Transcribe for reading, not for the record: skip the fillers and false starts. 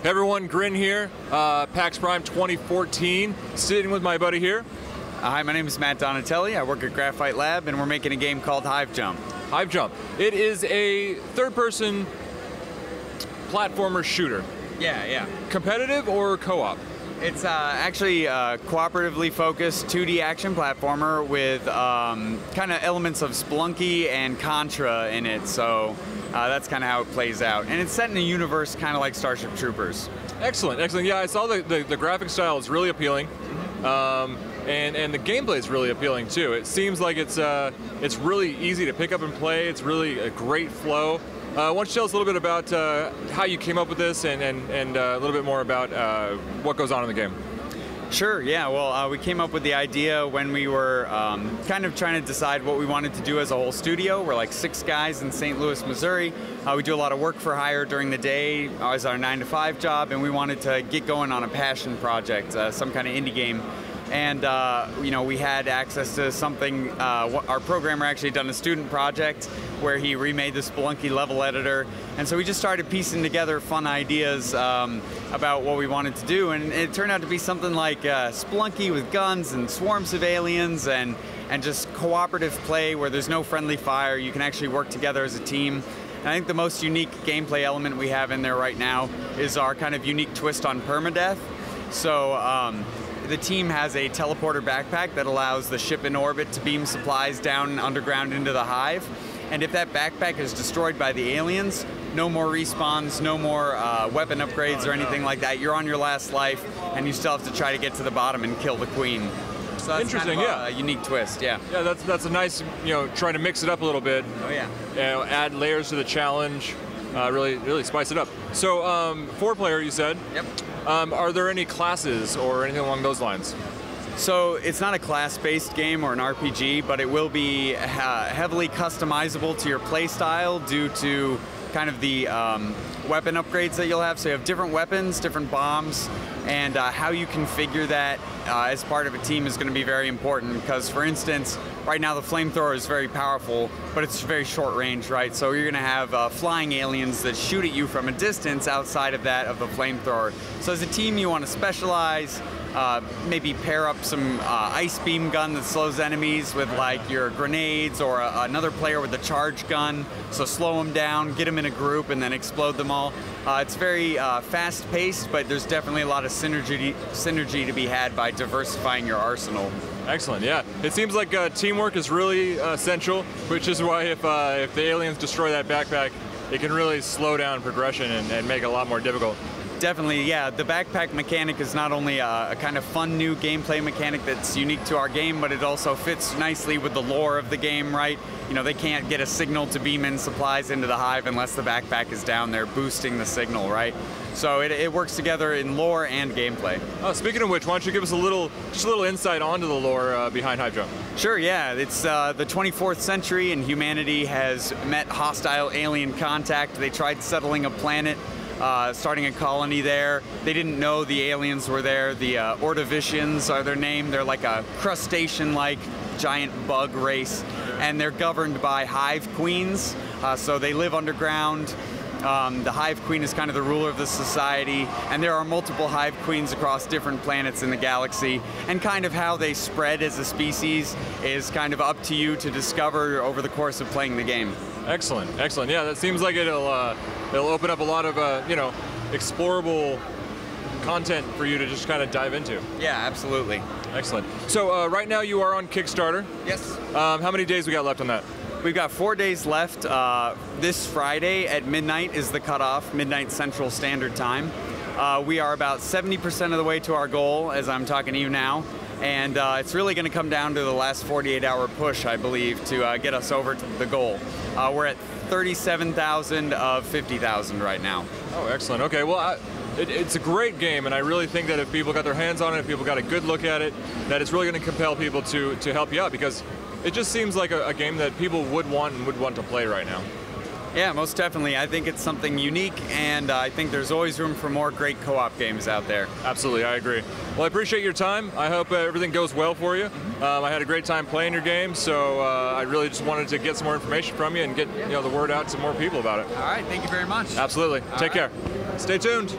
Hey everyone, Grinn here, PAX Prime 2014, sitting with my buddy here. Hi, my name is Matt Donatelli. I work at Graphite Lab, and we're making a game called Hive Jump. Hive Jump. It is a third-person platformer shooter. Yeah. Competitive or co-op? It's actually a cooperatively focused 2D action platformer with kind of elements of Spelunky and Contra in it, so that's kind of how it plays out. And it's set in a universe kind of like Starship Troopers. Excellent. Yeah, I saw the graphic style is really appealing, and the gameplay is really appealing too. It seems like it's really easy to pick up and play. It's really a great flow. Why don't you tell us a little bit about how you came up with this and a little bit more about what goes on in the game? Sure, yeah. Well, we came up with the idea when we were kind of trying to decide what we wanted to do as a whole studio. We're like 6 guys in St. Louis, Missouri. We do a lot of work for hire during the day as our 9-to-5 job, and we wanted to get going on a passion project, some kind of indie game. And we had access to something. Our programmer actually done a student project where he remade the Spelunky level editor, and so we just started piecing together fun ideas about what we wanted to do, and it turned out to be something like Spelunky with guns and swarms of aliens and just cooperative play where there's no friendly fire. You can actually work together as a team. And I think the most unique gameplay element we have in there right now is our kind of unique twist on permadeath. So. The team has a teleporter backpack that allows the ship in orbit to beam supplies down underground into the Hive. And if that backpack is destroyed by the aliens, no more respawns, no more weapon upgrades or anything like that. You're on your last life, and you still have to try to get to the bottom and kill the queen. So that's interesting, kind of yeah. A unique twist, yeah. Yeah, that's a nice, trying to mix it up a little bit. Oh yeah. Add layers to the challenge, really spice it up. So 4-player, you said. Yep. Are there any classes or anything along those lines? So it's not a class-based game or an RPG, but it will be heavily customizable to your play style due to kind of the weapon upgrades that you'll have. So you have different weapons, different bombs, and how you configure that as part of a team is going to be very important because, for instance, right now the flamethrower is very powerful, but it's very short range, right? So you're going to have flying aliens that shoot at you from a distance outside of that of the flamethrower. So as a team, you want to specialize, maybe pair up some ice beam gun that slows enemies with like your grenades, or another player with a charge gun. So slow them down, get them in a group, and then explode them all. It's very fast-paced, but there's definitely a lot of synergy to be had by diversifying your arsenal. Excellent, yeah. It seems like teamwork is really essential, which is why if the aliens destroy that backpack, it can really slow down progression and make it a lot more difficult. Definitely, yeah. The backpack mechanic is not only a kind of fun new gameplay mechanic that's unique to our game, but it also fits nicely with the lore of the game, right? They can't get a signal to beam in supplies into the Hive unless the backpack is down there boosting the signal, right? So it works together in lore and gameplay. Oh, speaking of which, why don't you give us just a little insight onto the lore behind Hive Jump? Sure, yeah. It's the 24th century, and humanity has met hostile alien contact. They tried settling a planet, starting a colony there. They didn't know the aliens were there. The Ordovicians are their name. They're like a crustacean-like giant bug race, and they're governed by Hive Queens. So they live underground. The Hive Queen is kind of the ruler of the society, and there are multiple Hive Queens across different planets in the galaxy, and kind of how they spread as a species is kind of up to you to discover over the course of playing the game. Excellent. Yeah, that seems like it'll open up a lot of explorable content for you to just kind of dive into. Yeah, absolutely. Excellent. So right now you are on Kickstarter. Yes. How many days we got left on that? We've got 4 days left. This Friday at midnight is the cutoff, midnight Central Standard Time. We are about 70% of the way to our goal as I'm talking to you now. And it's really going to come down to the last 48-hour push, I believe, to get us over to the goal. We're at 37,000 of 50,000 right now. Oh, excellent. Okay, well, it's a great game, and I really think that if people got their hands on it, if people got a good look at it, that it's really going to compel people to help you out, because it just seems like a game that people would want to play right now. Yeah, most definitely. I think it's something unique, and I think there's always room for more great co-op games out there. Absolutely, I agree. Well, I appreciate your time. I hope everything goes well for you. I had a great time playing your game, so I really just wanted to get some more information from you and get the word out to more people about it. All right, thank you very much. Absolutely. Take care. Stay tuned.